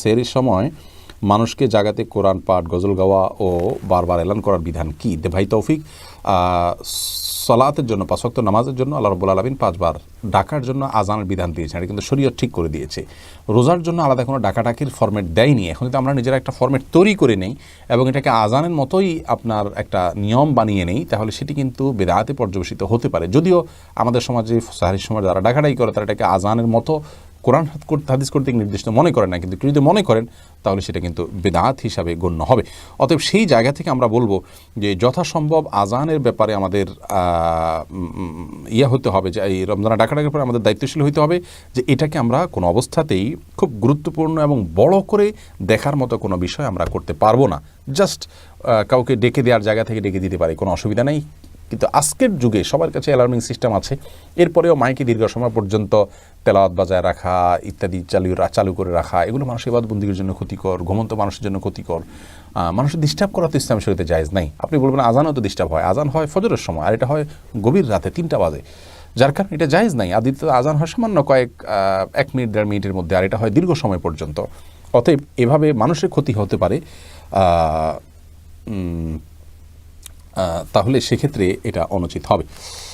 সেহরির সময় মানুষকে জাগাতে কোরআন পাঠ, গজল গাওয়া ও বারবার এলান করার বিধান কি? ভাই তৌফিক, সলাতের জন্য, ৫ ওয়াক্ত নামাজের জন্য আল্লাহ রাব্বুল আলামিন 5 বার ডাকার জন্য আজানের বিধান দিয়েছেন। এটা কিন্তু শরীয়ত ঠিক করে দিয়েছে। রোজার জন্য আলাদা কোনো ডাকাডাকির ফরম্যাট দেয়নি। এখন যদি আমরা নিজেরা একটা ফরম্যাট তৈরি করে নেই এবং এটাকে আজানের মতোই আপনার একটা নিয়ম বানিয়ে নেই, তাহলে সেটি কিন্তু বেদাতে পর্যবেসিত হতে পারে। যদিও আমাদের সমাজে, সাহারির সময় যারা ডাকাডাকি করে তারা এটাকে আজানের মতো কোরআন হাদিস কর্তৃক নির্দিষ্ট মনে করেন না, কিন্তু যদি মনে করেন তাহলে সেটা কিন্তু বেদাত হিসাবে গণ্য হবে। অতএব সেই জায়গা থেকে আমরা বলবো যে যথাসম্ভব আজানের ব্যাপারে আমাদের হতে হবে, যে এই রমজানে ডাকাডাকির পরে আমাদের দায়িত্বশীল হইতে হবে যে এটাকে আমরা কোনো অবস্থাতেই খুব গুরুত্বপূর্ণ এবং বড় করে দেখার মতো কোনো বিষয় আমরা করতে পারবো না। জাস্ট কাউকে ডেকে দেওয়ার জায়গা থেকে ডেকে দিতে পারি, কোনো অসুবিধা নেই। কিন্তু আজকের যুগে সবার কাছে অ্যালার্মিং সিস্টেম আছে, এরপরেও মাইকে দীর্ঘ সময় পর্যন্ত তেলাওয়াত বাজায় রাখা ইত্যাদি চালু করে রাখা, এগুলো মানুষের ইবাদতবন্দির জন্য ক্ষতিকর, ঘুমন্ত মানুষের জন্য ক্ষতিকর। মানুষের ডিস্টার্ব করা তো ইসলাম শরীয়তে জায়েজ নাই। আপনি বলবেন আজানও তো ডিস্টার্ব হয়, আজান হয় ফজরের সময় আর এটা হয় গভীর রাতে 3টা বাজে, যার কারণে এটা জায়েজ নাই। আদিত্য আজান হয় সামান্য 1 মিনিট 1.5 মিনিটের মধ্যে, আর এটা হয় দীর্ঘ সময় পর্যন্ত। অতএব এভাবে মানুষের ক্ষতি হতে পারে, তাহলে সেক্ষেত্রে এটা অনুচিত হবে।